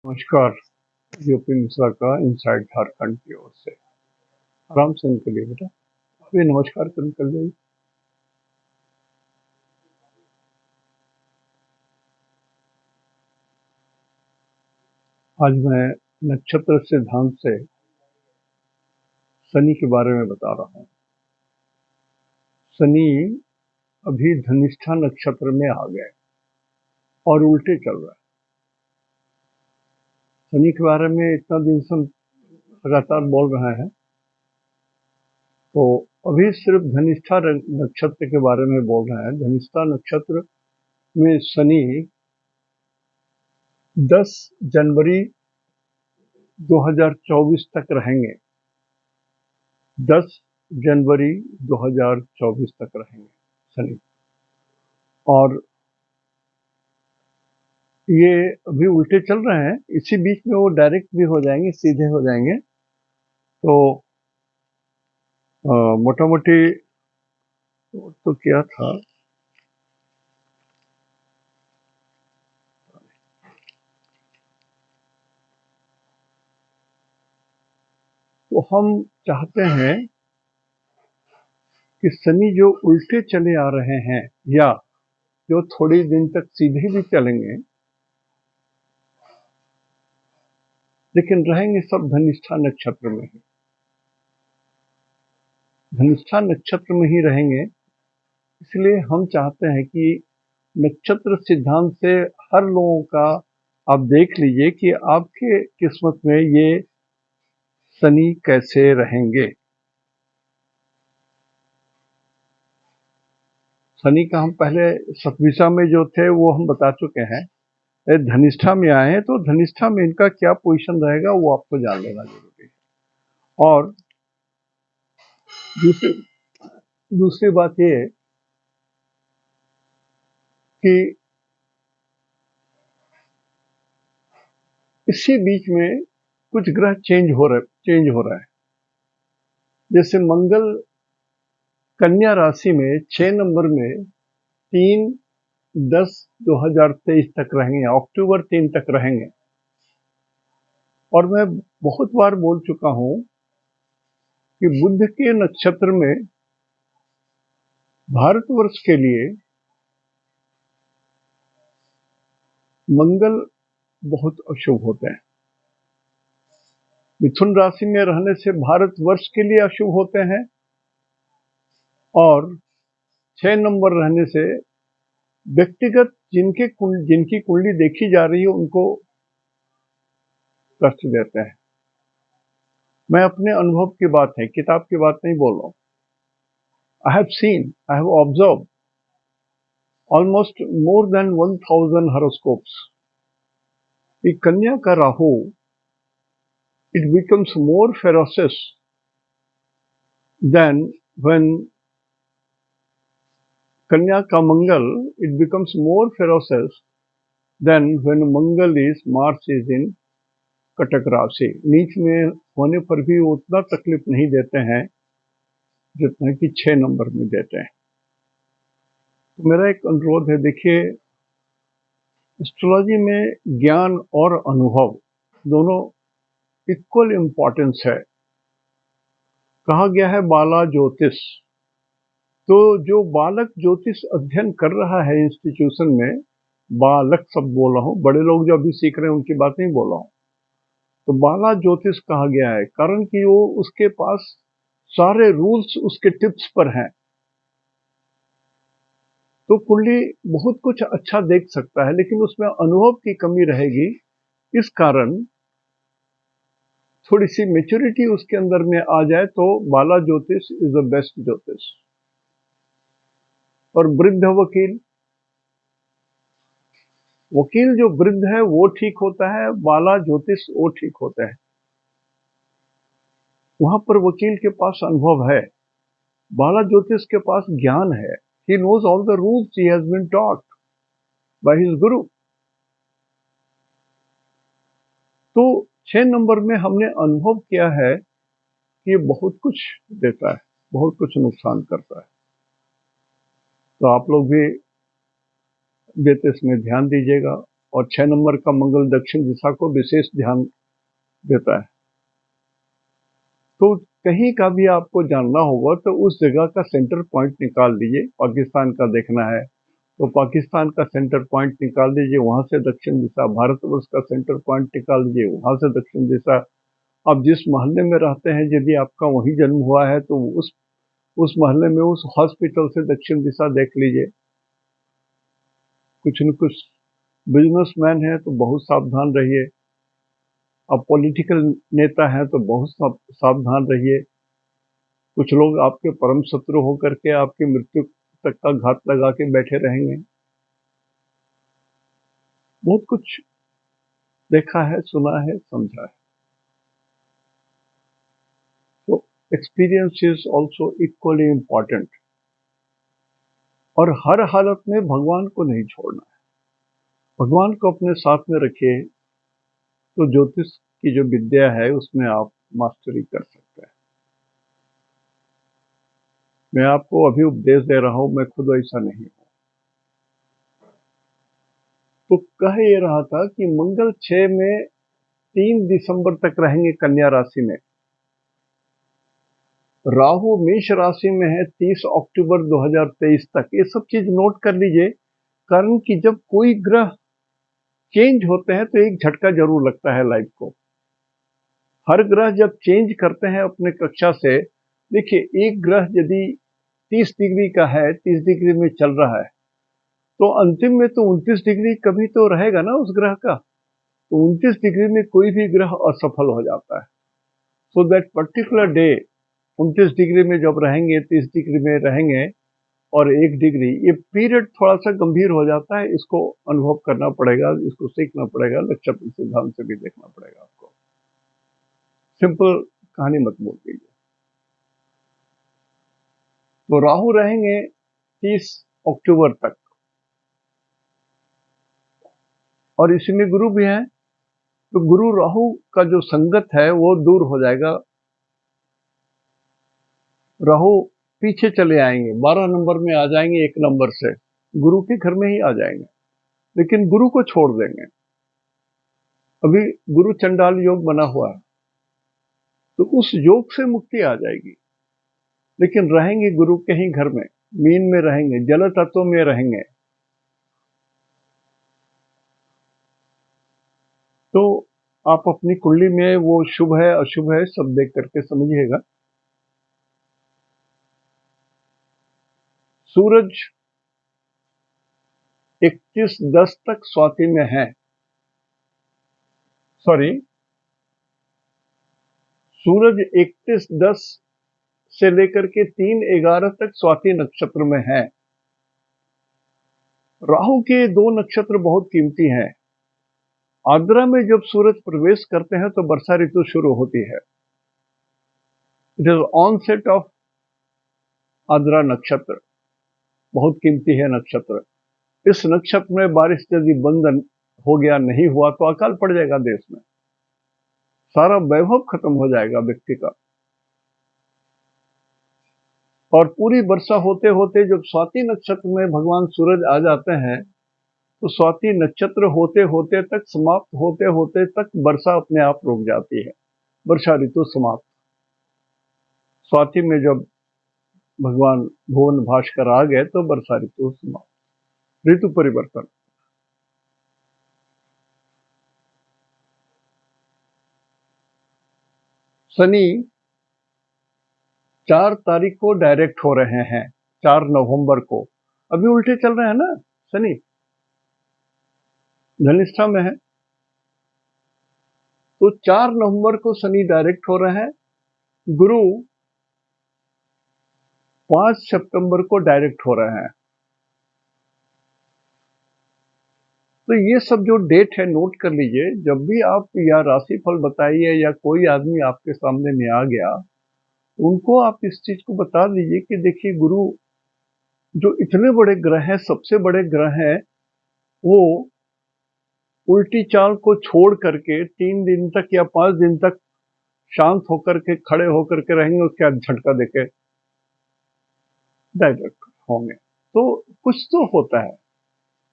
नमस्कार। यूपी मिश्रा का इनसाइड झारखंड की ओर से आराम से निकलिए बेटा। अभी नमस्कार कर निकल जाइए। आज मैं नक्षत्र सिद्धांत से शनि के बारे में बता रहा हूँ। शनि अभी धनिष्ठा नक्षत्र में आ गए और उल्टे चल रहा है। शनि के बारे में इतना दिन से लगातार बोल रहे हैं, तो अभी सिर्फ धनिष्ठा नक्षत्र के बारे में बोल रहे हैं। धनिष्ठा नक्षत्र में शनि 10 जनवरी 2024 तक रहेंगे। 10 जनवरी 2024 तक रहेंगे शनि। और ये अभी उल्टे चल रहे हैं, इसी बीच में वो डायरेक्ट भी हो जाएंगे, सीधे हो जाएंगे। तो मोटा मोटी तो क्या था, तो हम चाहते हैं कि शनि जो उल्टे चले आ रहे हैं या जो थोड़ी दिन तक सीधे भी चलेंगे, लेकिन रहेंगे सब धनिष्ठा नक्षत्र में ही। धनिष्ठा नक्षत्र में ही रहेंगे। इसलिए हम चाहते हैं कि नक्षत्र सिद्धांत से हर लोगों का आप देख लीजिए कि आपके किस्मत में ये शनि कैसे रहेंगे। शनि का हम पहले सतविषा में जो थे वो हम बता चुके हैं। धनिष्ठा में आए हैं तो धनिष्ठा में इनका क्या पोजीशन रहेगा वो आपको जान लेना जरूरी है। और दूसरी बात ये कि इसी बीच में कुछ ग्रह चेंज हो रहा है। जैसे मंगल कन्या राशि में 6 नंबर में 3/10/2023 तक रहेंगे, अक्टूबर 3 तक रहेंगे। और मैं बहुत बार बोल चुका हूं कि बुध के नक्षत्र में भारतवर्ष के लिए मंगल बहुत अशुभ होते हैं। मिथुन राशि में रहने से भारतवर्ष के लिए अशुभ होते हैं, और 6 नंबर रहने से व्यक्तिगत जिनकी कुंडली देखी जा रही है उनको कष्ट देते हैं। मैं अपने अनुभव की बात है, किताब की बात नहीं बोल रहा हूं। I have seen, I have observed almost more than 1000 horoscopes. The Kanya ka Rahu, it becomes more ferocious than when Kanya ka Mangal, it becomes more ferocious than when Mangal is, Mars is in Cuttack राशि। नीच में होने पर भी वो उतना तकलीफ नहीं देते हैं जितना कि 6 नंबर में देते हैं। तो मेरा एक अनुरोध है, देखिए एस्ट्रोलॉजी में ज्ञान और अनुभव दोनों इक्वल इम्पोर्टेंस है। कहा गया है बाला ज्योतिष। तो जो बालक ज्योतिष अध्ययन कर रहा है इंस्टीट्यूशन में, बालक सब बोल रहा हूं, बड़े लोग जो अभी सीख रहे हैं उनकी बात नहीं बोल रहा हूं। तो बाला ज्योतिष कहा गया है कारण कि वो उसके पास सारे रूल्स उसके टिप्स पर हैं। तो कुंडली बहुत कुछ अच्छा देख सकता है, लेकिन उसमें अनुभव की कमी रहेगी। इस कारण थोड़ी सी मेच्योरिटी उसके अंदर में आ जाए तो बाला ज्योतिष इज द बेस्ट ज्योतिष। और वृद्ध वकील, वकील जो वृद्ध है वो ठीक होता है, बाला ज्योतिष वो ठीक होता है। वहां पर वकील के पास अनुभव है, बाला ज्योतिष के पास ज्ञान है। He knows all the rules, he has been taught by his guru. तो 6 नंबर में हमने अनुभव किया है कि ये बहुत कुछ देता है, बहुत कुछ नुकसान करता है। तो आप लोग भी देते इसमें ध्यान दीजिएगा। और 6 नंबर का मंगल दक्षिण दिशा को विशेष ध्यान देता है। तो कहीं का भी आपको जानना होगा तो उस जगह का सेंटर पॉइंट निकाल लीजिए। पाकिस्तान का देखना है तो पाकिस्तान का सेंटर पॉइंट निकाल दीजिए, वहां से दक्षिण दिशा। भारतवर्ष का सेंटर पॉइंट निकाल दीजिए, वहां से दक्षिण दिशा। आप जिस मोहल्ले में रहते हैं, यदि आपका वहीं जन्म हुआ है तो उस मोहल्ले में उस हॉस्पिटल से दक्षिण दिशा देख लीजिए। कुछ न कुछ बिजनेसमैन है तो बहुत सावधान रहिए। अब पॉलिटिकल नेता हैं तो बहुत सावधान रहिए। कुछ लोग आपके परम शत्रु होकर के आपकी मृत्यु तक का घात लगा के बैठे रहेंगे। बहुत कुछ देखा है, सुना है, समझा है। तो experience is also equally important. और हर हालत में भगवान को नहीं छोड़ना है, भगवान को अपने साथ में रखिए तो ज्योतिष की जो विद्या है उसमें आप मास्टरी कर सकते हैं। मैं आपको अभी उपदेश दे रहा हूं, मैं खुद ऐसा नहीं हूं। तो कह ये रहा था कि मंगल 6 में 3 दिसंबर तक रहेंगे कन्या राशि में। राहु मेष राशि में है 30 अक्टूबर 2023 तक। ये सब चीज नोट कर लीजिए, कारण कि जब कोई ग्रह चेंज होते हैं तो एक झटका जरूर लगता है लाइफ को। हर ग्रह जब चेंज करते हैं अपने कक्षा से, देखिए एक ग्रह यदि 30 डिग्री का है, 30 डिग्री में चल रहा है, तो अंतिम में तो 29 डिग्री कभी तो रहेगा ना उस ग्रह का। तो 29 डिग्री में कोई भी ग्रह असफल हो जाता है। So that particular day 29 degree में जब रहेंगे, 30 डिग्री में रहेंगे और 1 डिग्री, ये पीरियड थोड़ा सा गंभीर हो जाता है। इसको अनुभव करना पड़ेगा, इसको सीखना पड़ेगा, नक्षत्र सिद्धांत से भी देखना पड़ेगा आपको। सिंपल कहानी मत बोल दीजिए। तो राहु रहेंगे 30 अक्टूबर तक, और इसी में गुरु भी है। तो गुरु राहु का जो संगत है वो दूर हो जाएगा। राहु पीछे चले आएंगे, 12 नंबर में आ जाएंगे, 1 नंबर से गुरु के घर में ही आ जाएंगे, लेकिन गुरु को छोड़ देंगे। अभी गुरु चंडाल योग बना हुआ है, तो उस योग से मुक्ति आ जाएगी। लेकिन रहेंगे गुरु के ही घर में, मीन में रहेंगे, जल तत्व में रहेंगे। तो आप अपनी कुंडली में वो शुभ है अशुभ है सब देख करके समझिएगा। सूरज 31/10 तक स्वाति में है। सॉरी, सूरज 31/10 से लेकर के 3/11 तक स्वाति नक्षत्र में है। राहु के 2 नक्षत्र बहुत कीमती हैं। आद्रा में जब सूरज प्रवेश करते हैं तो वर्षा ऋतु शुरू होती है। It is onset of Ardra nakshatra, बहुत कीमती है नक्षत्र। इस नक्षत्र में बारिश यदि बंद हो गया, नहीं हुआ, तो अकाल पड़ जाएगा देश में, सारा वैभव खत्म हो जाएगा व्यक्ति का। और पूरी वर्षा होते होते जब स्वाति नक्षत्र में भगवान सूरज आ जाते हैं, तो स्वाति नक्षत्र होते होते तक, समाप्त होते होते तक वर्षा अपने आप रुक जाती है, वर्षा ऋतु समाप्त। स्वाति में जब भगवान भुवन भास्कर आ गए तो वर्षा ऋतु समाप्त, ऋतु परिवर्तन। शनि 4 तारीख को डायरेक्ट हो रहे हैं, 4 नवंबर को। अभी उल्टे चल रहे हैं ना, शनि धनिष्ठा में है, तो 4 नवंबर को शनि डायरेक्ट हो रहे हैं। गुरु 5 सितंबर को डायरेक्ट हो रहे हैं। तो ये सब जो डेट है नोट कर लीजिए। जब भी आप या राशिफल बताइए या कोई आदमी आपके सामने में आ गया, उनको आप इस चीज को बता दीजिए कि देखिए गुरु जो इतने बड़े ग्रह हैं, सबसे बड़े ग्रह हैं, वो उल्टी चाल को छोड़ करके 3 दिन तक या 5 दिन तक शांत होकर के खड़े होकर के रहेंगे, उसके बाद झटका देके डायरेक्ट होंगे। तो कुछ तो होता है,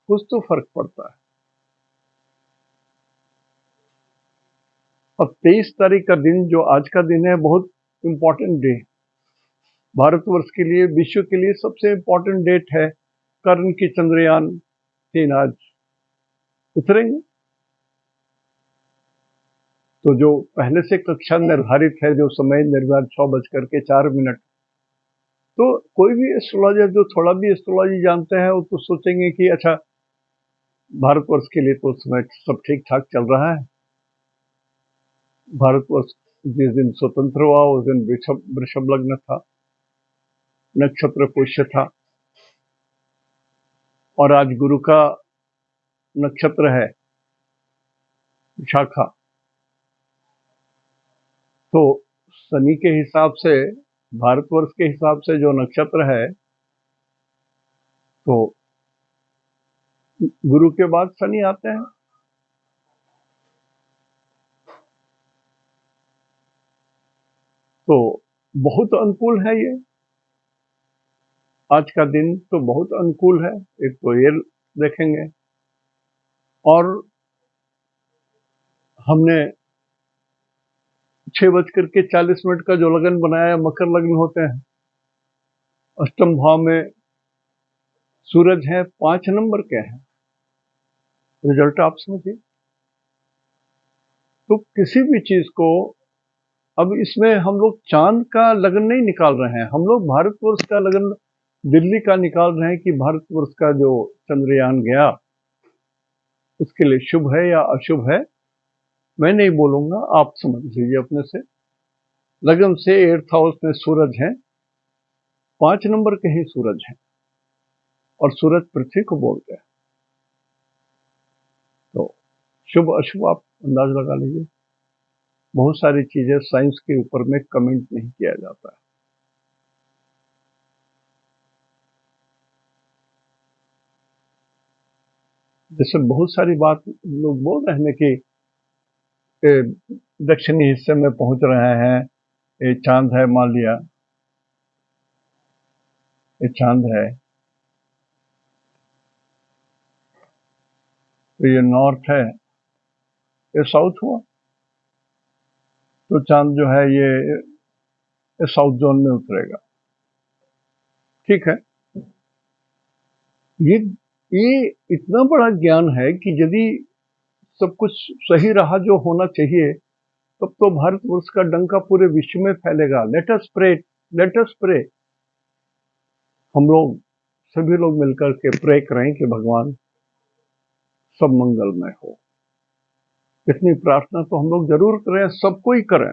कुछ तो फर्क पड़ता है। अब 23 तारीख का दिन, जो आज का दिन है, बहुत इम्पोर्टेंट डे भारतवर्ष के लिए, विश्व के लिए सबसे इम्पोर्टेंट डेट है। कर्ण की चंद्रयान 3 आज उतरेंगे। तो जो पहले से कक्षा निर्धारित है, जो समय निर्धारित 6:04, तो कोई भी एस्ट्रोलॉजर जो थोड़ा भी एस्ट्रोलॉजी जानते हैं वो तो सोचेंगे कि अच्छा, भारतवर्ष के लिए तो समय सब ठीक ठाक चल रहा है। भारतवर्ष जिस दिन स्वतंत्र हुआ उस दिन वृषभ लग्न था, नक्षत्र पुष्य था, और आज गुरु का नक्षत्र है विशाखा। तो शनि के हिसाब से, भारतवर्ष के हिसाब से जो नक्षत्र है, तो गुरु के बाद शनि आते हैं। तो बहुत अनुकूल है ये आज का दिन, तो बहुत अनुकूल है। एक तो ये देखेंगे, और हमने 6:40 का जो लगन बनाया, मकर लग्न होते हैं, अष्टम भाव में सूरज है, 5 नंबर के हैं। रिजल्ट आप समझिए। तो किसी भी चीज को, अब इसमें हम लोग चांद का लगन नहीं निकाल रहे हैं, हम लोग भारतवर्ष का लगन दिल्ली का निकाल रहे हैं कि भारतवर्ष का जो चंद्रयान गया उसके लिए शुभ है या अशुभ है। मैं नहीं बोलूंगा, आप समझ लीजिए अपने से। लगन से 8th हाउस में सूरज है, 5 नंबर के ही सूरज हैं, और सूरज पृथ्वी को बोलते हैं। तो शुभ अशुभ आप अंदाज लगा लीजिए। बहुत सारी चीजें साइंस के ऊपर में कमेंट नहीं किया जाता है। जैसे बहुत सारी बात लोग बोल रहे हैं कि दक्षिणी हिस्से में पहुंच रहे हैं, ये चांद है, मान लिया ये चांद है, तो ये नॉर्थ है, ये साउथ हुआ, तो चांद जो है ये साउथ जोन में उतरेगा। ठीक है, ये इतना बड़ा ज्ञान है कि यदि सब कुछ सही रहा जो होना चाहिए, तब तो भारतवर्ष का डंका पूरे विश्व में फैलेगा। Let us pray, let us pray. हम लोग सभी लोग मिलकर के प्रे करें कि भगवान सब मंगलमय हो। इतनी प्रार्थना तो हम लोग जरूर करें, सबको ही करें।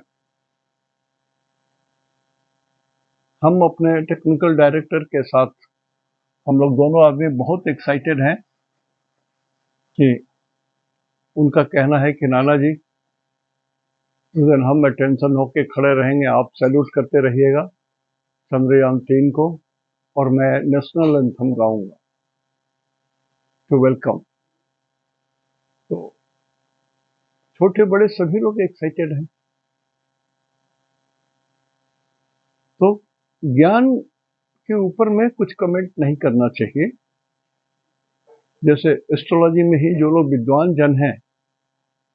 हम अपने टेक्निकल डायरेक्टर के साथ, हम लोग दोनों आदमी बहुत एक्साइटेड हैं कि उनका कहना है कि नाना जी, उस दिन हम टेंशन होके खड़े रहेंगे, आप सैल्यूट करते रहिएगा चंद्रयान 3 को, और मैं नेशनल एंथम गाऊंगा टू वेलकम। तो छोटे बड़े सभी लोग एक्साइटेड हैं। तो ज्ञान के ऊपर में कुछ कमेंट नहीं करना चाहिए। जैसे एस्ट्रोलॉजी में ही जो लोग विद्वान जन हैं,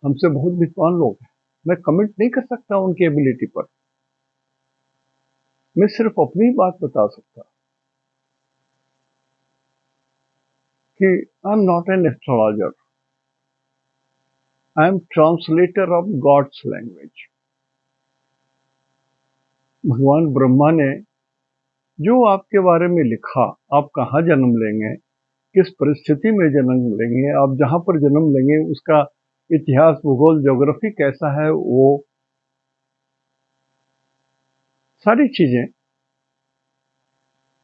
हमसे बहुत विद्वान लोग हैं, मैं कमेंट नहीं कर सकता उनकी एबिलिटी पर। मैं सिर्फ अपनी बात बता सकता कि I am not an astrologer, I am translator of God's language. भगवान ब्रह्मा ने जो आपके बारे में लिखा, आप कहाँ जन्म लेंगे, किस परिस्थिति में जन्म लेंगे, आप जहां पर जन्म लेंगे उसका इतिहास, भूगोल, ज्योग्राफी कैसा है, वो सारी चीजें,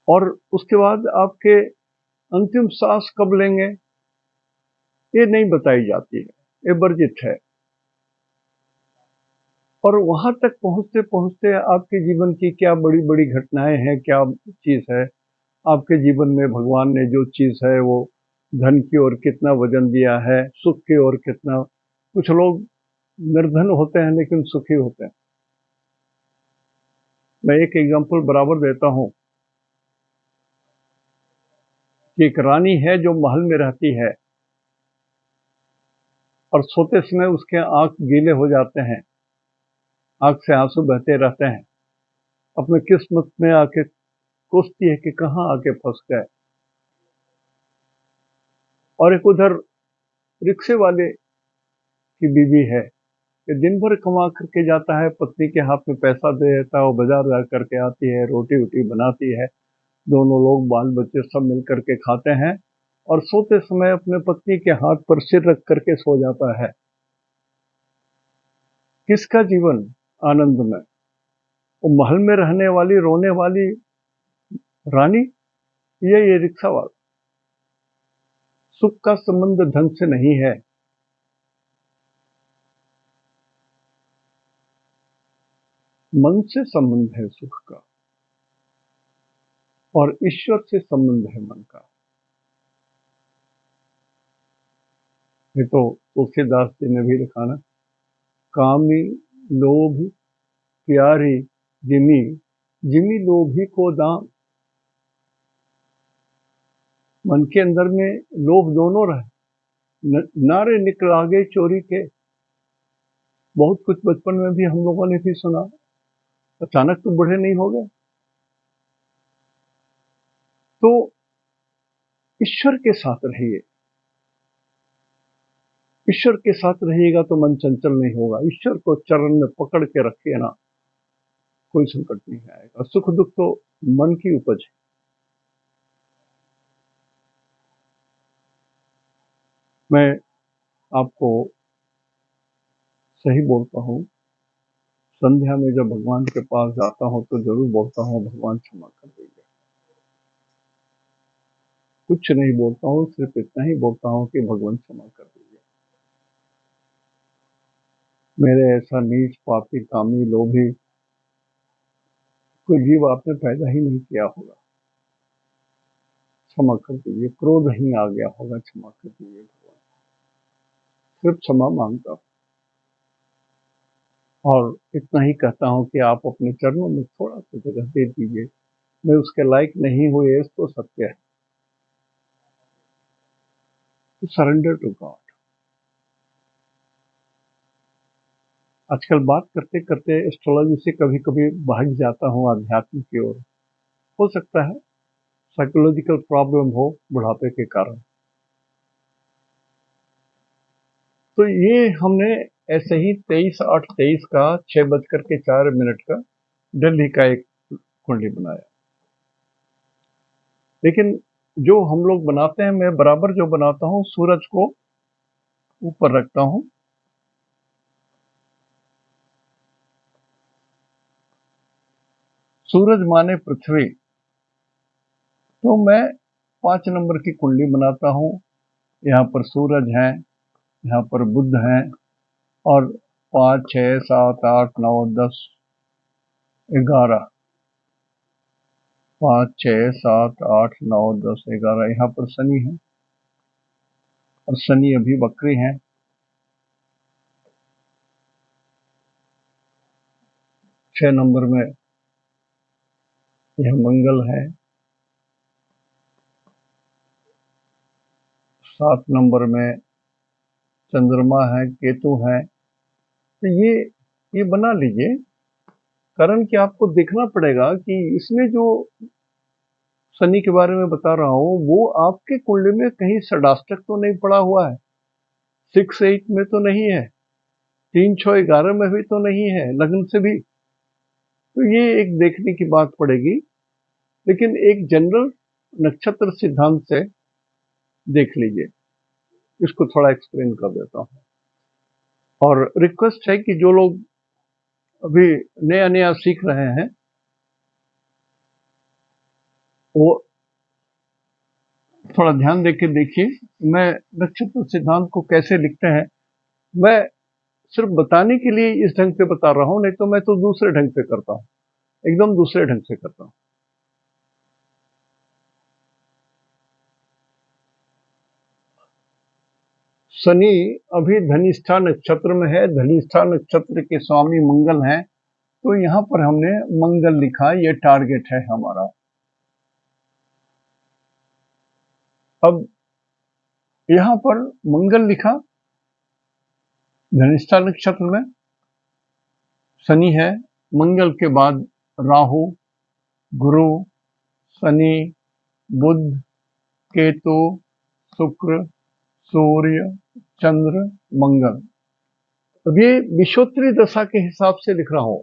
और उसके बाद आपके अंतिम सांस कब लेंगे ये नहीं बताई जाती है, ये वर्जित है। और वहां तक पहुंचते पहुंचते आपके जीवन की क्या बड़ी बड़ी घटनाएं हैं, क्या चीज है आपके जीवन में, भगवान ने जो चीज है वो धन की ओर कितना वजन दिया है, सुख की ओर कितना। कुछ लोग निर्धन होते हैं लेकिन सुखी होते हैं। मैं एक एग्जांपल बराबर देता हूं कि एक रानी है जो महल में रहती है, और सोते समय उसके आंख गीले हो जाते हैं, आंख से आंसू बहते रहते हैं, अपने किस्मत में आके कोसती है कि कहाँ आके फंस गए। और एक उधर रिक्शे वाले की बीवी है कि दिन भर कमा करके जाता है, पत्नी के हाथ में पैसा दे देता है, वो बाजार जा करके आती है, रोटी वोटी बनाती है, दोनों लोग बाल बच्चे सब मिल करके खाते हैं और सोते समय अपने पत्नी के हाथ पर सिर रख करके सो जाता है। किसका जीवन आनंद में? वो महल में रहने वाली रोने वाली रानी या ये रिक्शा वाला? सुख का संबंध धन से नहीं है, मन से संबंध है सुख का, और ईश्वर से संबंध है मन का। ये तो तुलसीदास जी ने भी लिखा ना, कामी लोभ प्यारी जिमी, जिमी लोभी को दाम। मन के अंदर में लोभ दोनों रहे, नारे निकल आगे चोरी के। बहुत कुछ बचपन में भी हम लोगों ने भी सुना, अचानक तो बूढ़े नहीं हो गए। तो ईश्वर के साथ रहिए, ईश्वर के साथ रहिएगा तो मन चंचल नहीं होगा। ईश्वर को चरण में पकड़ के रखिए ना, कोई संकट नहीं आएगा। सुख दुख तो मन की उपज है। मैं आपको सही बोलता हूँ, संध्या में जब भगवान के पास जाता हूँ तो जरूर बोलता हूँ, भगवान क्षमा कर दीजिए। कुछ नहीं बोलता हूँ, सिर्फ इतना ही बोलता हूँ कि भगवान क्षमा कर दीजिए। मेरे ऐसा नीच पापी कामी लोभी कोई जीव आपने पैदा ही नहीं किया होगा, क्षमा कर दीजिए। क्रोध ही आ गया होगा, क्षमा कर दीजिए भगवान। सिर्फ क्षमा मांगता हूँ और इतना ही कहता हूँ कि आप अपने चरणों में थोड़ा सा जगह दे दीजिए। मैं उसके लायक नहीं हुए, तो सत्य है। To surrender to God. आजकल बात करते करते एस्ट्रोलॉजी से कभी कभी भाग जाता हूँ आध्यात्म की ओर। हो सकता है साइकोलॉजिकल प्रॉब्लम हो बुढ़ापे के कारण। तो ये हमने ऐसे ही 23/8/23 का 6:04 का दिल्ली का एक कुंडली बनाया। लेकिन जो हम लोग बनाते हैं, मैं बराबर जो बनाता हूँ, सूरज को ऊपर रखता हूँ, सूरज माने पृथ्वी। तो मैं 5 नंबर की कुंडली बनाता हूँ। यहाँ पर सूरज है, यहाँ पर बुध है, और 5, 6, 7, 8, 9, 10, 11, 5, 6, 7, 8, 9, 10, 11, यहाँ पर शनि है और शनि अभी वक्री है। 6 नंबर में यह मंगल है, 7 नंबर में चंद्रमा है, केतु है। तो ये बना लीजिए। कारण कि आपको देखना पड़ेगा कि इसमें जो शनि के बारे में बता रहा हूँ, वो आपके कुंडली में कहीं षडाष्टक तो नहीं पड़ा हुआ है, 6, 8 में तो नहीं है, 3, 6, 11 में भी तो नहीं है, लग्न से भी। तो ये एक देखने की बात पड़ेगी। लेकिन एक जनरल नक्षत्र सिद्धांत से देख लीजिए। इसको थोड़ा एक्सप्लेन कर देता हूँ। और रिक्वेस्ट है कि जो लोग अभी नया नया सीख रहे हैं, वो थोड़ा ध्यान देके देखिए मैं नक्षत्र सिद्धांत को कैसे लिखते हैं। मैं सिर्फ बताने के लिए इस ढंग से बता रहा हूं, नहीं तो मैं तो दूसरे ढंग से करता हूं, एकदम दूसरे ढंग से करता हूं। शनि अभी धनिष्ठा नक्षत्र में है, धनिष्ठा नक्षत्र के स्वामी मंगल हैं, तो यहां पर हमने मंगल लिखा, ये टारगेट है हमारा। अब यहां पर मंगल लिखा धनिष्ठा नक्षत्र में, शनि है, मंगल के बाद राहु, गुरु, शनि, बुध, केतु, शुक्र, सूर्य, चंद्र, मंगल। अब ये विषुवत्रीय दशा के हिसाब से लिख रहा हूं।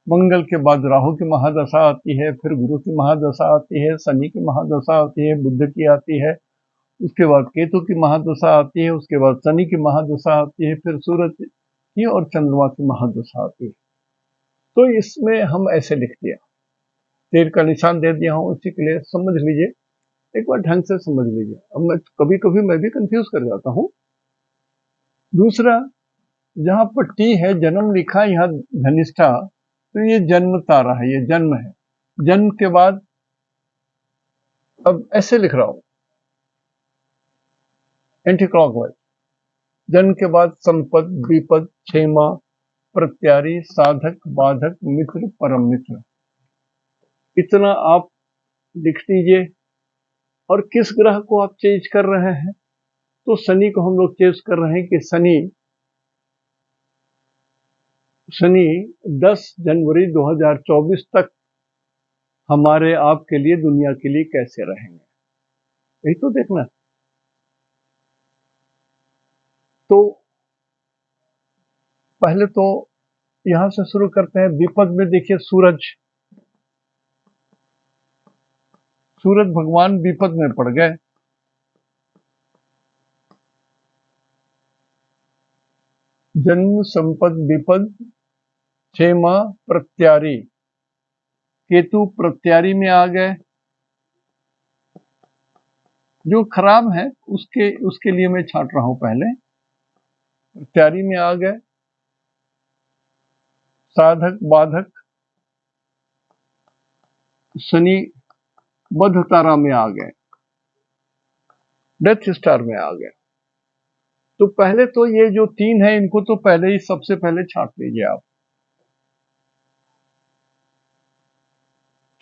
मंगल के बाद राहु की महादशा आती है, फिर गुरु की महादशा आती है, शनि की महादशा आती है, बुध की आती है, उसके बाद केतु की महादशा आती है, उसके बाद शनि की महादशा आती है, फिर सूरज की और चंद्रमा की महादशा आती है। तो इसमें हम ऐसे लिख दिया, तीर का निशान दे दिया हूं, इसी के लिए समझ लीजिए, एक बार ढंग से समझ लीजिए। अब मैं कभी कभी मैं भी कंफ्यूज कर जाता हूं। दूसरा, जहां पर टी है, जन्म लिखा, यहाँ धनिष्ठा, तो ये जन्म तारा है, ये जन्म है। जन्म के बाद अब ऐसे लिख रहा हूं एंटी क्लॉकवाइज। जन्म के बाद संपद, विपद, क्षेमा, प्रत्यारी, साधक, बाधक, मित्र, परम मित्र, इतना आप लिख दीजिए। और किस ग्रह को आप चेंज कर रहे हैं, तो शनि को हम लोग चेंज कर रहे हैं कि शनि 10 जनवरी 2024 तक हमारे आपके लिए, दुनिया के लिए कैसे रहेंगे, यही तो देखना। तो पहले तो यहां से शुरू करते हैं। विपद में देखिए सूरज भगवान विपद में पड़ गए। जन्म, संपद, विपद, क्षेमा, प्रत्यारी, केतु प्रत्यारी में आ गए। जो खराब है उसके लिए मैं छांट रहा हूं, पहले प्रत्यारी में आ गए। साधक, बाधक, शनि बध तारा में आ गए, डेथ स्टार में आ गए। तो पहले तो ये जो 3 है, इनको तो पहले ही सबसे पहले छांट लीजिए आप,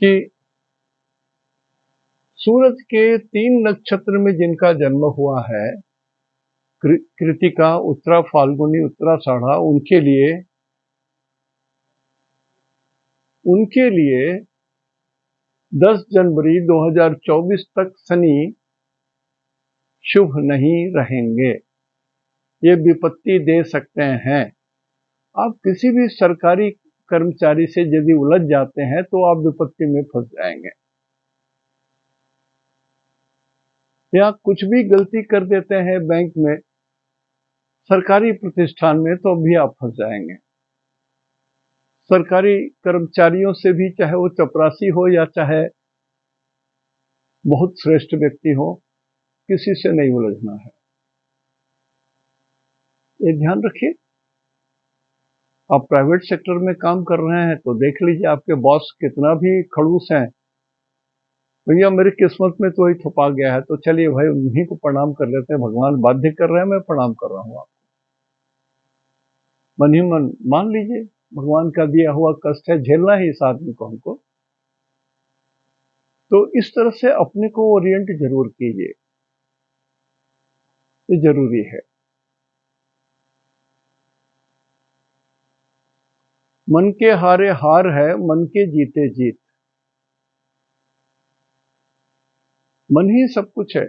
कि सूरज के 3 नक्षत्र में जिनका जन्म हुआ है, कृतिका, उत्तरा फाल्गुनी, उत्तराषाढ़ा, उनके लिए 10 जनवरी 2024 तक शनि शुभ नहीं रहेंगे, ये विपत्ति दे सकते हैं। आप किसी भी सरकारी कर्मचारी से यदि उलझ जाते हैं तो आप विपत्ति में फंस जाएंगे, या कुछ भी गलती कर देते हैं बैंक में, सरकारी प्रतिष्ठान में, तो भी आप फंस जाएंगे। सरकारी कर्मचारियों से भी, चाहे वो चपरासी हो या चाहे बहुत श्रेष्ठ व्यक्ति हो, किसी से नहीं उलझना है, ये ध्यान रखिए। आप प्राइवेट सेक्टर में काम कर रहे हैं तो देख लीजिए, आपके बॉस कितना भी खड़ूस हैं, भैया मेरी किस्मत में तो ही थपा गया है, तो चलिए भाई उन्हीं को प्रणाम कर लेते हैं, भगवान बाध्य कर रहे हैं, मैं प्रणाम कर रहा हूं आपको, मन ही मन मान लीजिए भगवान का दिया हुआ कष्ट है, झेलना ही इस आदमी को, हमको। तो इस तरह से अपने को ओरिएंट जरूर कीजिए, ये जरूरी है। मन के हारे हार है, मन के जीते जीत, मन ही सब कुछ है।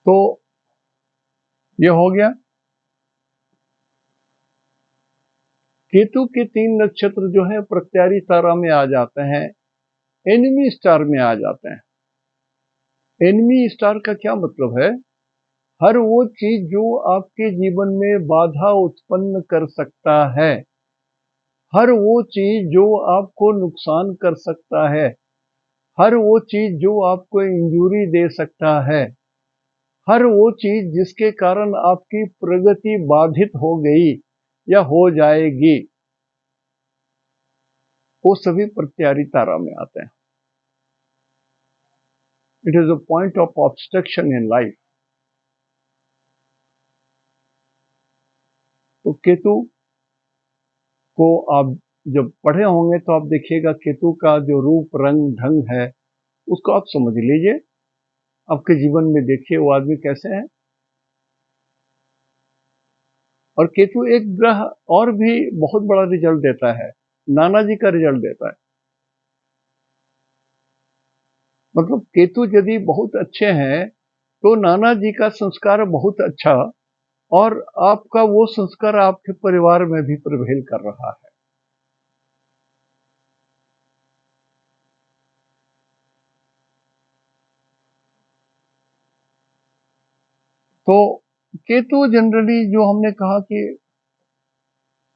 तो ये हो गया। केतु के 3 नक्षत्र जो है प्रत्यारी तारा में आ जाते हैं, एनिमी स्टार में आ जाते हैं। एनिमी स्टार का क्या मतलब है? हर वो चीज जो आपके जीवन में बाधा उत्पन्न कर सकता है, हर वो चीज जो आपको नुकसान कर सकता है, हर वो चीज जो आपको इंजरी दे सकता है, हर वो चीज जिसके कारण आपकी प्रगति बाधित हो गई या हो जाएगी, वो सभी प्रत्यारी तारा में आते हैं। It is a point of obstruction in life. तो केतु को आप जब पढ़े होंगे तो आप देखिएगा, केतु का जो रूप, रंग, ढंग है, उसको आप समझ लीजिए, आपके जीवन में देखिए वो आदमी कैसे है। और केतु एक ग्रह और भी बहुत बड़ा रिजल्ट देता है, नाना जी का रिजल्ट देता है। मतलब केतु यदि बहुत अच्छे हैं तो नाना जी का संस्कार बहुत अच्छा, और आपका वो संस्कार आपके परिवार में भी प्रिवेल कर रहा है। तो केतु जनरली जो हमने कहा कि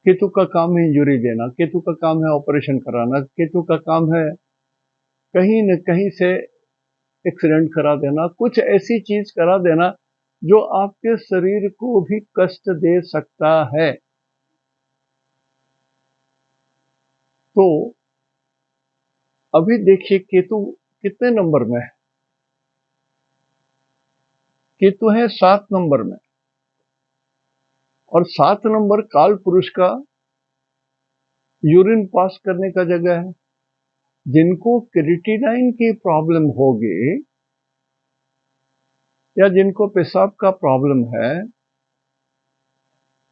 केतु का काम है इंजुरी देना, केतु का काम है ऑपरेशन कराना, केतु का काम है कहीं न कहीं से एक्सीडेंट करा देना, कुछ ऐसी चीज करा देना जो आपके शरीर को भी कष्ट दे सकता है। तो अभी देखिए केतु कितने नंबर में है? केतु है 7 नंबर में, और 7 नंबर काल पुरुष का यूरिन पास करने का जगह है। जिनको क्रिएटिनाइन की प्रॉब्लम होगी या जिनको पेशाब का प्रॉब्लम है,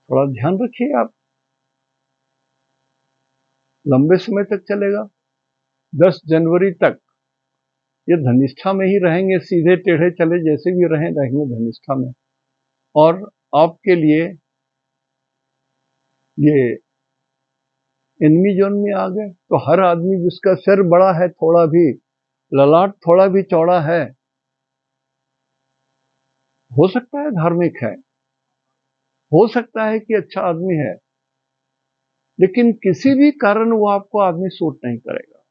थोड़ा ध्यान रखिए आप, लंबे समय तक चलेगा। 10 जनवरी तक ये धनिष्ठा में ही रहेंगे, सीधे टेढ़े चले जैसे भी रहेंगे धनिष्ठा में, और आपके लिए ये एनिमी जोन में आ गए। तो हर आदमी जिसका सिर बड़ा है, थोड़ा भी ललाट थोड़ा भी चौड़ा है, हो सकता है धार्मिक है, हो सकता है कि अच्छा आदमी है, लेकिन किसी भी कारण वो आपको आदमी सूट नहीं करेगा।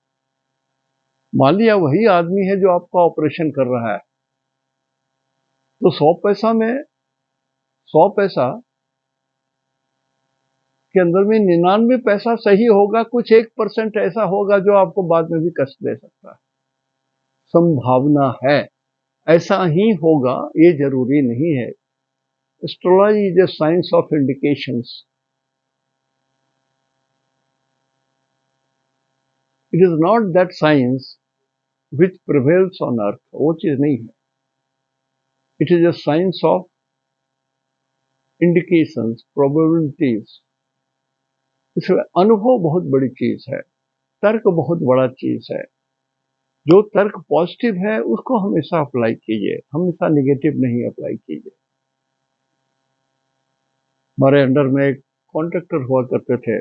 मान लिया वही आदमी है जो आपका ऑपरेशन कर रहा है, तो 100 पैसा में 100 पैसा के अंदर में 99 पैसा सही होगा, कुछ 1% ऐसा होगा जो आपको बाद में भी कष्ट दे सकता है। संभावना है, ऐसा ही होगा, ये जरूरी नहीं है। Astrology is a science of indications, it is not that science which prevails on earth, वो चीज नहीं है। It is a science of indications, probabilities. इसमें अनुभव बहुत बड़ी चीज है, तर्क बहुत बड़ा चीज है। जो तर्क पॉजिटिव है उसको हमेशा अप्लाई कीजिए, हमेशा निगेटिव नहीं अप्लाई कीजिए। हमारे अंडर में एक कॉन्ट्रैक्टर हुआ करते थे,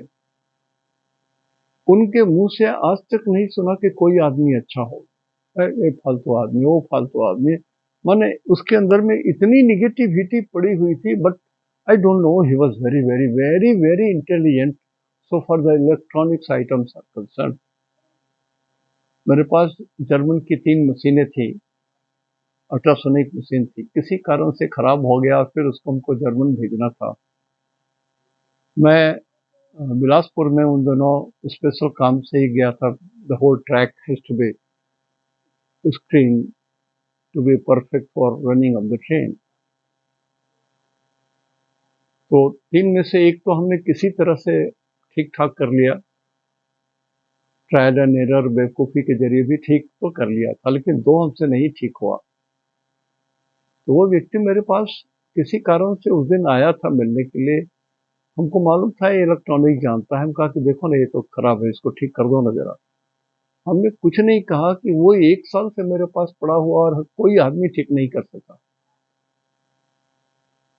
उनके मुंह से आज तक नहीं सुना कि कोई आदमी अच्छा हो। ये फालतू आदमी, वो फालतू आदमी, माने उसके अंदर में इतनी निगेटिविटी पड़ी हुई थी। But I don't know, he was very very very very intelligent so for the electronics items are concern. मेरे पास जर्मन की 3 मशीनें थी, अल्ट्रासोनिक मशीन थी, किसी कारण से खराब हो गया, फिर उसको हमको जर्मन भेजना था। मैं बिलासपुर में उन दोनों स्पेशल काम से ही गया था। The whole track has to be screen to be perfect for running of the train. तो 3 में से एक तो हमने किसी तरह से ठीक ठाक कर लिया, ट्रायल एंड एरर, बेवकूफ़ी के जरिए भी ठीक तो कर लिया था, लेकिन 2 हमसे नहीं ठीक हुआ। तो वो व्यक्ति मेरे पास किसी कारण से उस दिन आया था मिलने के लिए। हमको मालूम था ये इलेक्ट्रॉनिक जानता है। हम कहा कि देखो ना, ये तो खराब है, इसको ठीक कर दो ना जरा। हमने कुछ नहीं कहा कि वो 1 साल से मेरे पास पड़ा हुआ और कोई आदमी ठीक नहीं कर सका।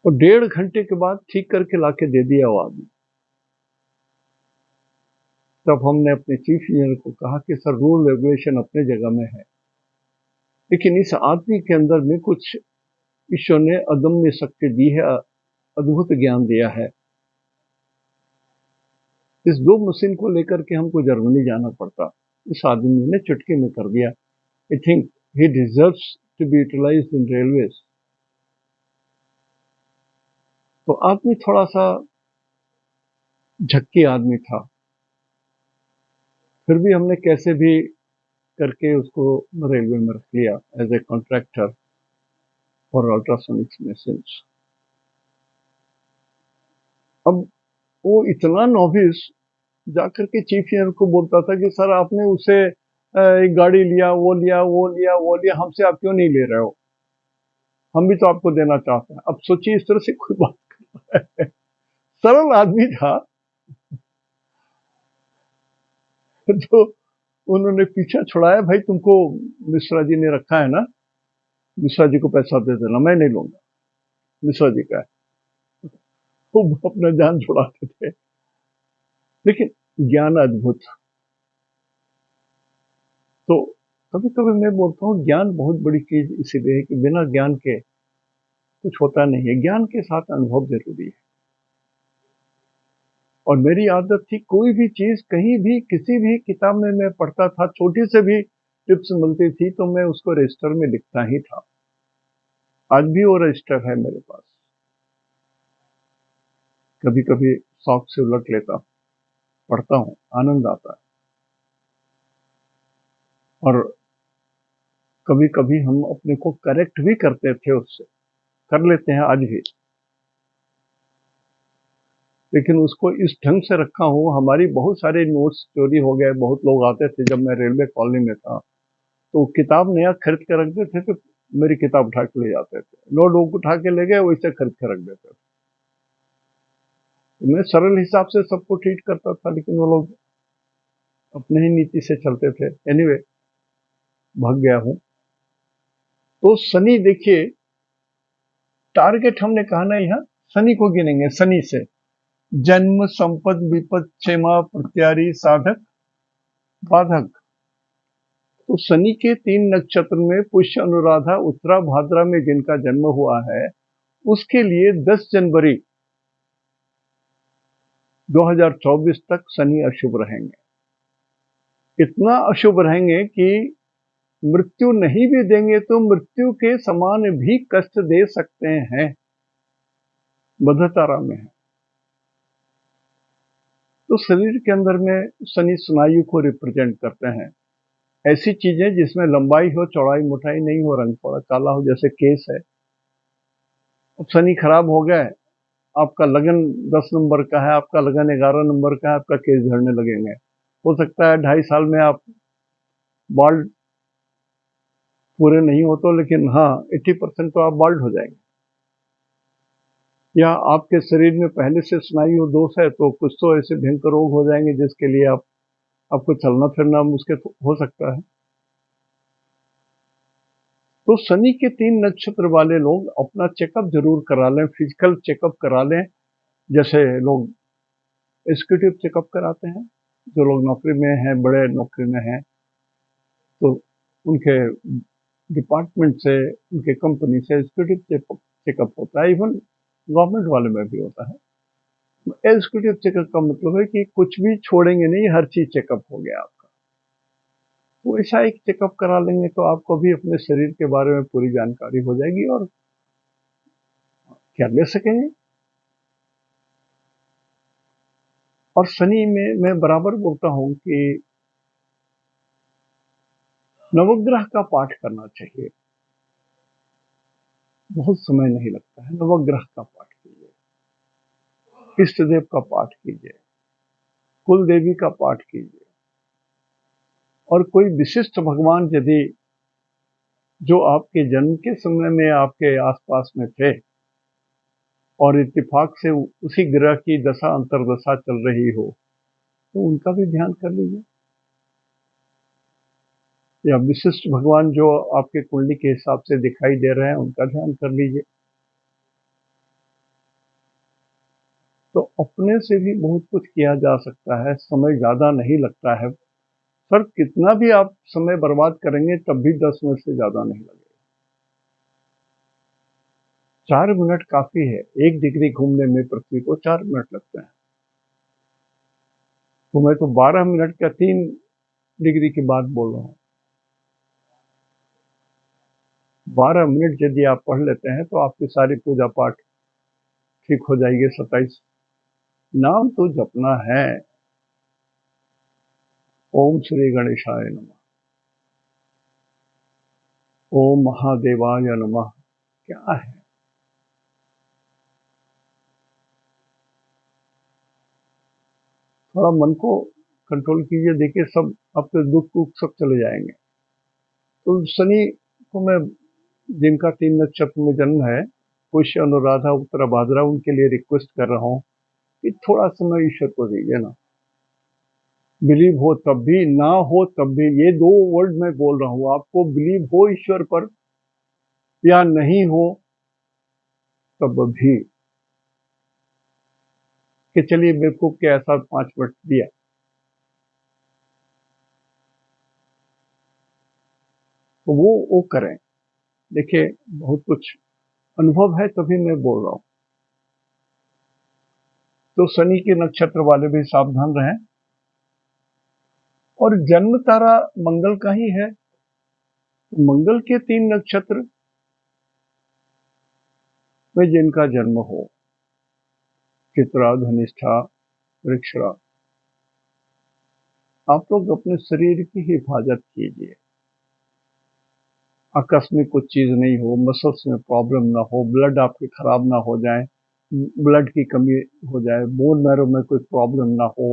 और 1.5 घंटे के बाद ठीक करके लाके दे दिया वो आदमी। तब हमने अपने चीफ इंजीनियर को कहा कि सर, रूल रेगुलेशन अपने जगह में है, लेकिन इस आदमी के अंदर में कुछ ईश्वर ने अदम्य शक्ति दी है, अद्भुत ज्ञान दिया है। इस 2 मशीन को लेकर के हमको जर्मनी जाना पड़ता, इस आदमी ने चुटकी में कर दिया। I think he deserves to be utilised in railways. तो आदमी थोड़ा सा झक्की आदमी था, फिर भी हमने कैसे भी करके उसको रेलवे में रख लिया as a contractor for ultrasonics machines. अब वो इतना नॉविस जाकर के चीफ इंजीनियर को बोलता था कि सर, आपने उसे एक गाड़ी लिया, वो लिया, वो लिया, वो लिया, हमसे आप क्यों नहीं ले रहे हो? हम भी तो आपको देना चाहते हैं। अब सोचिए, इस तरह से कोई बात कर रहा है। सरल आदमी था। तो उन्होंने पीछा छुड़ाया, भाई तुमको मिश्रा जी ने रखा है ना, मिश्रा जी को पैसा दे देना, मैं नहीं लूंगा, मिश्रा जी का है। वो अपना जान छुड़ाते थे। लेकिन ज्ञान अद्भुत। तो कभी कभी मैं बोलता हूँ ज्ञान बहुत बड़ी चीज इसीलिए है कि बिना ज्ञान के कुछ होता नहीं है, ज्ञान के साथ अनुभव जरूरी है। और मेरी आदत थी, कोई भी चीज कहीं भी किसी भी किताब में मैं पढ़ता था, छोटी से भी टिप्स मिलती थी तो मैं उसको रजिस्टर में लिखता ही था। आज भी वो रजिस्टर है मेरे पास। कभी कभी शौक से उलट लेता हूँ, पढ़ता हूँ, आनंद आता है। और कभी कभी हम अपने को करेक्ट भी करते थे, उससे कर लेते हैं आज भी। लेकिन उसको इस ढंग से रखा हूँ, हमारी बहुत सारे नोट्स चोरी हो गए। बहुत लोग आते थे जब मैं रेलवे कॉलोनी में था, तो किताब नया खरीद के रख देते थे, मेरी किताब उठा के ले जाते थे। नोटबुक उठा के ले गए, वैसे खरीद के रख देते थे। तो मैं सरल हिसाब से सबको ट्रीट करता था, लेकिन वो लोग अपने ही नीति से चलते थे। एनीवे, भाग गया हूँ। तो शनि देखिए, टारगेट हमने कहा ना, यहाँ शनि को गिनेंगे, शनि से जन्म, संपद, विपद, क्षेमा, प्रत्यारी, साधक, बाधक। तो शनि के 3 नक्षत्र में पुष्य, अनुराधा, उत्तरा, भाद्रा में जिनका जन्म हुआ है, उसके लिए 10 जनवरी 2024 तक शनि अशुभ रहेंगे। इतना अशुभ रहेंगे कि मृत्यु नहीं भी देंगे तो मृत्यु के समान भी कष्ट दे सकते हैं। बद्धतारा में है। तो शरीर के अंदर में शनि स्नायु को रिप्रेजेंट करते हैं। ऐसी चीजें जिसमें लंबाई हो, चौड़ाई, मोटाई नहीं हो, रंग थोड़ा काला हो, जैसे केस है। अब शनि खराब हो गए, आपका लगन 10 नंबर का है, आपका लगन 11 नंबर का है, आपका केस झड़ने लगेंगे। हो सकता है 2.5 साल में आप बाल्ड पूरे नहीं हो तो, लेकिन हाँ 80% तो आप बाल्ड हो जाएंगे। या आपके शरीर में पहले से स्नायु दोष है तो कुछ तो ऐसे भयंकर रोग हो जाएंगे जिसके लिए आपको चलना फिरना मुश्किल हो सकता है। तो शनि के 3 नक्षत्र वाले लोग अपना चेकअप जरूर करा लें, फिजिकल चेकअप करा लें। जैसे लोग एग्जीक्यूटिव चेकअप कराते हैं, जो लोग नौकरी में हैं, बड़े नौकरी में हैं, तो उनके डिपार्टमेंट से, उनके कंपनी से एग्जीक्यूटिव चेकअप होता है। इवन गवर्नमेंट वाले में भी होता है। एग्जीक्यूटिव चेकअप का मतलब है कि कुछ भी छोड़ेंगे नहीं, हर चीज चेकअप हो गया आपका। तो ऐसा एक चेकअप करा लेंगे तो आपको भी अपने शरीर के बारे में पूरी जानकारी हो जाएगी और क्या ले सकेंगे। और शनि में मैं बराबर बोलता हूं कि नवग्रह का पाठ करना चाहिए। बहुत समय नहीं लगता है, नवग्रह का पाठ कीजिए, इष्ट देव का पाठ कीजिए, कुल देवी का पाठ कीजिए। और कोई विशिष्ट भगवान यदि जो आपके जन्म के समय में आपके आसपास में थे और इत्तेफाक से उसी ग्रह की दशा अंतर्दशा चल रही हो, तो उनका भी ध्यान कर लीजिए। या विशिष्ट भगवान जो आपके कुंडली के हिसाब से दिखाई दे रहे हैं, उनका ध्यान कर लीजिए। तो अपने से भी बहुत कुछ किया जा सकता है, समय ज्यादा नहीं लगता है। सर कितना भी आप समय बर्बाद करेंगे तब भी 10 मिनट से ज्यादा नहीं लगेगा। 4 मिनट काफी है, 1 डिग्री घूमने में पृथ्वी को 4 मिनट लगते हैं। तो मैं तो 12 मिनट का 3 डिग्री की बात बोल रहा हूँ। 12 मिनट यदि आप पढ़ लेते हैं तो आपकी सारी पूजा पाठ ठीक हो जाएगी। 27 नाम तो जपना है। ओम श्री गणेशाय नमः, ओम महादेवाय नमः। क्या है, थोड़ा मन को कंट्रोल कीजिए, देखिए सब आपके दुख सब चले जाएंगे। तो शनि को मैं, जिनका 3 नक्षत्र में जन्म है, पुष्य, अनुराधा, उत्तरा, भाद्रा, उनके लिए रिक्वेस्ट कर रहा हूँ कि थोड़ा समय ईश्वर को दीजिए ना। बिलीव हो तब भी, ना हो तब भी, ये दो वर्ड मैं बोल रहा हूं आपको, बिलीव हो ईश्वर पर या नहीं हो तब भी, कि चलिए बेवकूफ के ऐसा 5 मिनट दिया, तो वो करें। देखिए, बहुत कुछ अनुभव है तभी मैं बोल रहा हूं। तो शनि के नक्षत्र वाले भी सावधान रहें। और जन्म तारा मंगल का ही है। मंगल के 3 नक्षत्र में जिनका जन्म हो, चित्रा, धनिष्ठा, वृक्षरा, आप लोग अपने शरीर की हिफाजत कीजिए। आकस्मिक कुछ चीज नहीं हो, मसल्स में प्रॉब्लम ना हो, ब्लड आपके खराब ना हो जाए, ब्लड की कमी हो जाए, बोन मैरो में कोई प्रॉब्लम ना हो।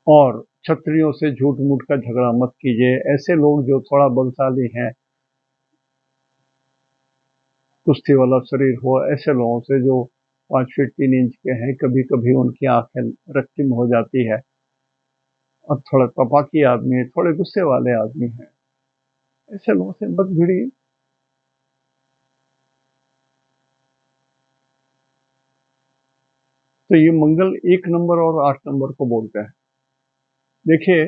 और क्षत्रियों से झूठ मूठ का झगड़ा मत कीजिए। ऐसे लोग जो थोड़ा बलशाली हैं, कुश्ती वाला शरीर हो, ऐसे लोगों से जो 5 फीट 3 इंच के हैं, कभी कभी उनकी आंखें रक्तिम हो जाती है और थोड़ा तपाकी आदमी है, थोड़े गुस्से वाले आदमी हैं, ऐसे लोगों से मत भिड़िए। तो ये मंगल 1 नंबर और 8 नंबर को बोलते हैं। देखिए,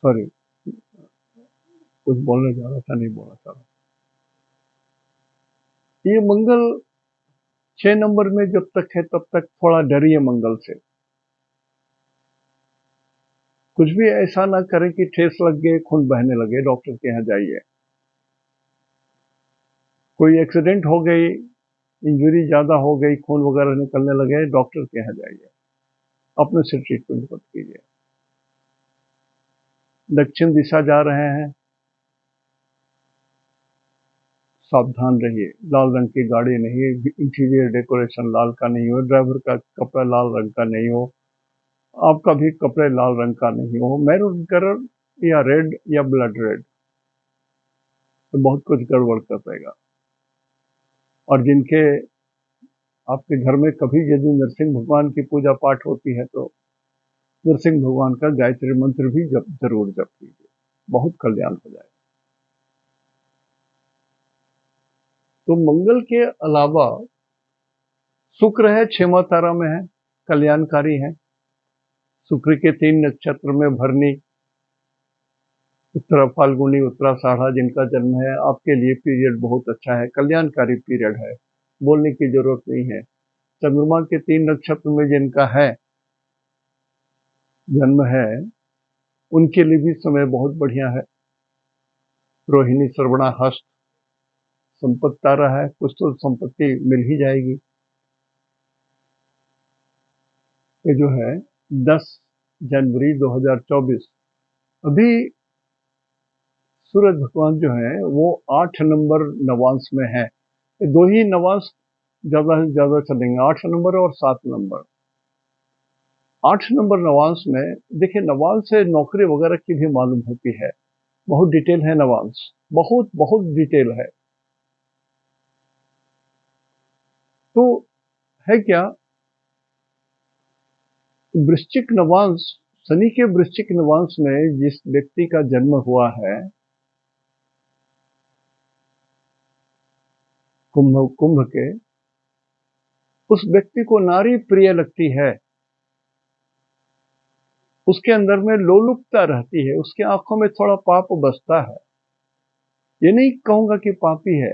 सॉरी, कुछ बोलने जा रहा था, नहीं बोला था। ये मंगल 6 नंबर में जब तक है तब तक थोड़ा डरिए मंगल से। कुछ भी ऐसा ना करें कि ठेस लग गए, खून बहने लगे, डॉक्टर के यहाँ जाइए। कोई एक्सीडेंट हो गई, इंजरी ज्यादा हो गई, खून वगैरह निकलने लगे, डॉक्टर के यहाँ जाइए। अपने से ट्रीटमेंट मत कीजिए। दक्षिण दिशा जा रहे हैं, सावधान रहिए। लाल रंग की गाड़ी नहीं, इंटीरियर डेकोरेशन लाल का नहीं हो, ड्राइवर का कपड़ा लाल रंग का नहीं हो, आपका भी कपड़े लाल रंग का नहीं हो, मैरून कलर या रेड या ब्लड रेड, तो बहुत कुछ गड़बड़ कर देगा। और जिनके आपके घर में कभी यदि नरसिंह भगवान की पूजा पाठ होती है, तो नरसिंह भगवान का गायत्री मंत्र भी जरूर जप कीजिए, बहुत कल्याण हो जाएगा। तो मंगल के अलावा शुक्र है, 6वां तारा में है, कल्याणकारी है। शुक्र के 3 नक्षत्र में भरनी, उत्तरा फाल्गुनी, उत्तराषाढ़ा जिनका जन्म है, आपके लिए पीरियड बहुत अच्छा है, कल्याणकारी पीरियड है, बोलने की जरूरत नहीं है। चंद्रमा के 3 नक्षत्र में जिनका है जन्म है, उनके लिए भी समय बहुत बढ़िया है। रोहिणी, श्रवणा, हस्त, संपत्ति तारा है, कुछ तो संपत्ति मिल ही जाएगी। ये जो है 10 जनवरी 2024, अभी सूरज भगवान जो है वो 8 नंबर नवांश में है। ये दो ही नवांश ज्यादा से ज्यादा चलेंगे, 8 नंबर और 7 नंबर। 8 नंबर नवांश में, देखिए नवांश से नौकरी वगैरह की भी मालूम होती है, बहुत डिटेल है नवांश, बहुत बहुत डिटेल है। तो है क्या, वृश्चिक नवांश, शनि के वृश्चिक नवांश में जिस व्यक्ति का जन्म हुआ है, कुंभ कुंभ के, उस व्यक्ति को नारी प्रिय लगती है, उसके अंदर में लोलुपता रहती है, उसकी आंखों में थोड़ा पाप बसता है। ये नहीं कहूंगा कि पापी है,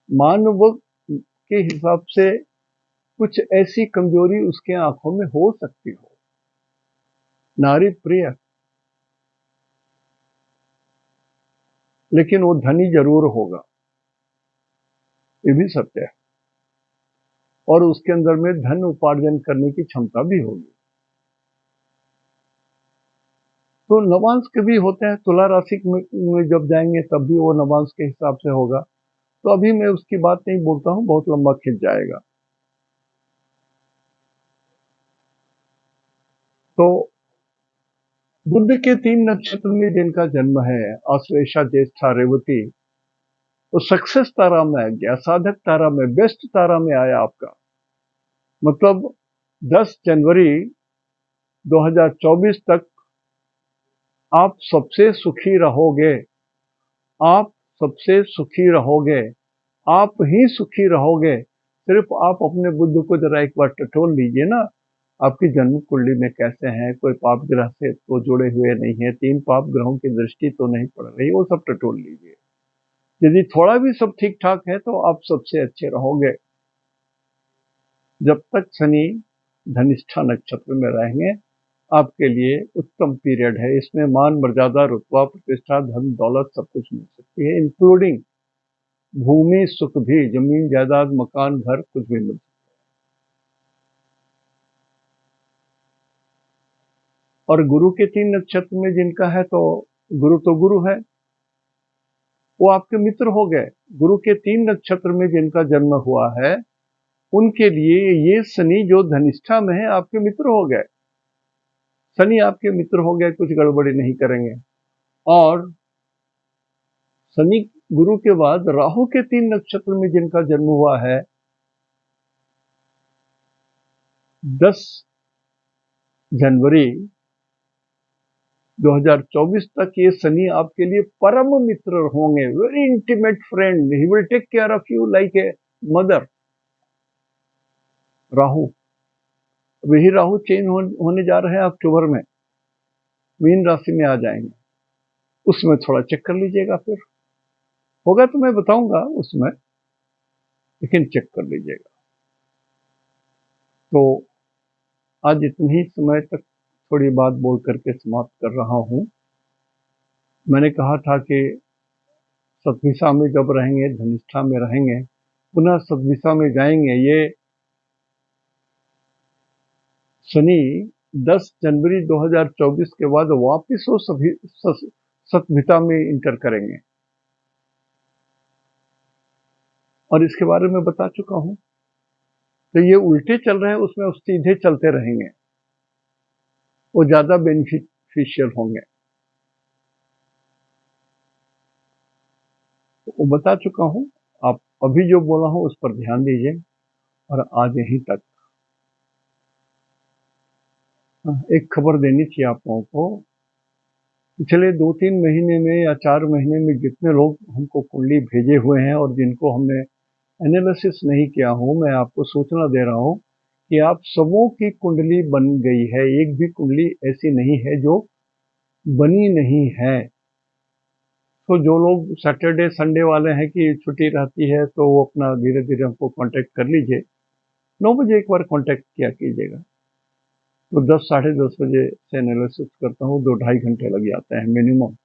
मानव के हिसाब से कुछ ऐसी कमजोरी उसके आंखों में हो सकती हो, नारी प्रिय, लेकिन वो धनी जरूर होगा, ये भी सत्य है। और उसके अंदर में धन उपार्जन करने की क्षमता भी होगी। तो नवांश के भी होते हैं, तुला राशि में जब जाएंगे तब भी वो नवांश के हिसाब से होगा। तो अभी मैं उसकी बात नहीं बोलता हूं, बहुत लंबा खिंच जाएगा। तो बुध के 3 नक्षत्र में जिनका जन्म है, आश्लेषा, ज्येष्ठा, रेवती, तो सक्सेस तारा में आ गया, साधक तारा में, बेस्ट तारा में आया आपका। मतलब 10 जनवरी 2024 तक आप सबसे सुखी रहोगे, आप सबसे सुखी रहोगे, आप ही सुखी रहोगे। सिर्फ आप अपने बुद्ध को जरा एक बार टटोल लीजिए ना, आपकी जन्म कुंडली में कैसे हैं, कोई पाप ग्रह से तो जुड़े हुए नहीं है, 3 पाप ग्रहों की दृष्टि तो नहीं पड़ रही, वो सब टटोल लीजिए। यदि थोड़ा भी सब ठीक ठाक है तो आप सबसे अच्छे रहोगे। जब तक शनि धनिष्ठा नक्षत्र में रहेंगे आपके लिए उत्तम पीरियड है। इसमें मान मर्यादा, रुतबा, प्रतिष्ठा, धन दौलत सब कुछ मिल सकती है, इंक्लूडिंग भूमि सुख भी, जमीन जायदाद, मकान, घर कुछ भी मिल सकता है। और गुरु के 3 नक्षत्र में जिनका है तो गुरु है, वो आपके मित्र हो गए। गुरु के 3 नक्षत्र में जिनका जन्म हुआ है उनके लिए ये शनि जो धनिष्ठा में है आपके मित्र हो गए। शनि आपके मित्र हो गए, कुछ गड़बड़ी नहीं करेंगे। और शनि गुरु के बाद राहु के 3 नक्षत्र में जिनका जन्म हुआ है 10 जनवरी 2024 तक ये शनि आपके लिए परम मित्र होंगे, very intimate friend, he will take care of you like a mother. Rahu, वही राहु चेंज होने जा रहे हैं अक्टूबर में, मीन राशि में आ जाएंगे। उसमें थोड़ा चेक कर लीजिएगा, फिर होगा तो मैं बताऊंगा उसमें, लेकिन चेक कर लीजिएगा। तो आज इतनी ही समय तक थोड़ी बात बोल करके समाप्त कर रहा हूं। मैंने कहा था कि सतभिषा में जब रहेंगे, धनिष्ठा में रहेंगे, पुनः सतभिषा में जाएंगे। ये शनि 10 जनवरी 2024 के बाद वापिस वो सभी सतभिषा में इंटर करेंगे। और इसके बारे में बता चुका हूं। तो ये उल्टे चल रहे हैं, उसमें सीधे चलते रहेंगे, वो ज्यादा बेनिफिशियल होंगे। तो वो बता चुका हूं, आप अभी जो बोला हूं उस पर ध्यान दीजिए। और आज यहीं तक एक खबर देनी थी आप लोगों को। पिछले 2-3 महीने में या 4 महीने में जितने लोग हमको कुंडली भेजे हुए हैं और जिनको हमने एनालिसिस नहीं किया हूं, मैं आपको सूचना दे रहा हूं कि आप सबों की कुंडली बन गई है। एक भी कुंडली ऐसी नहीं है जो बनी नहीं है। तो जो लोग सैटरडे संडे वाले हैं कि छुट्टी रहती है, तो वो अपना धीरे धीरे हमको कांटेक्ट कर लीजिए। 9 बजे एक बार कांटेक्ट किया कीजिएगा, तो 10 साढ़े 10 बजे से एनालिसिस करता हूँ। 2-2.5 घंटे लग जाते हैं मिनिमम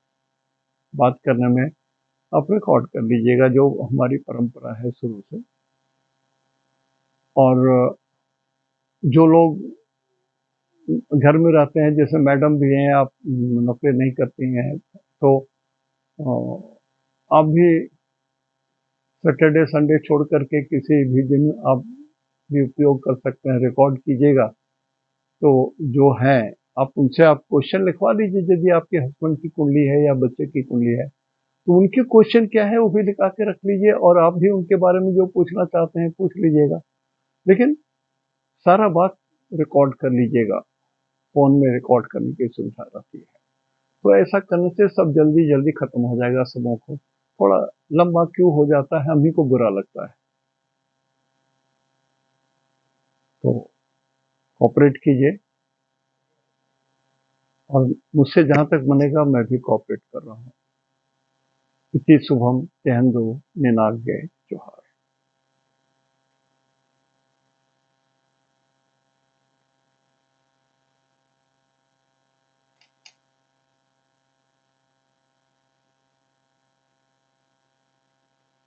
बात करने में। आप रिकॉर्ड कर लीजिएगा, जो हमारी परंपरा है शुरू से। और जो लोग घर में रहते हैं, जैसे मैडम भी हैं, आप नौकरी नहीं करती हैं, तो आप भी सैटरडे संडे छोड़ करके किसी भी दिन आप भी उपयोग कर सकते हैं, रिकॉर्ड कीजिएगा। तो जो है आप उनसे आप क्वेश्चन लिखवा लीजिए। यदि आपके हस्बैंड की कुंडली है या बच्चे की कुंडली है तो उनके क्वेश्चन क्या है वो भी लिखा के रख लीजिए, और आप भी उनके बारे में जो पूछना चाहते हैं पूछ लीजिएगा। लेकिन सारा बात रिकॉर्ड कर लीजिएगा, फोन में रिकॉर्ड करने की सुविधा रहती है। तो ऐसा करने से सब जल्दी जल्दी खत्म हो जाएगा सबों को। थोड़ा लंबा क्यों हो जाता है, हम ही को बुरा लगता है। तो कोऑपरेट कीजिए, और मुझसे जहां तक बनेगा मैं भी कोऑपरेट कर रहा हूँ। इति शुभम तेहंदो निनाग्ये।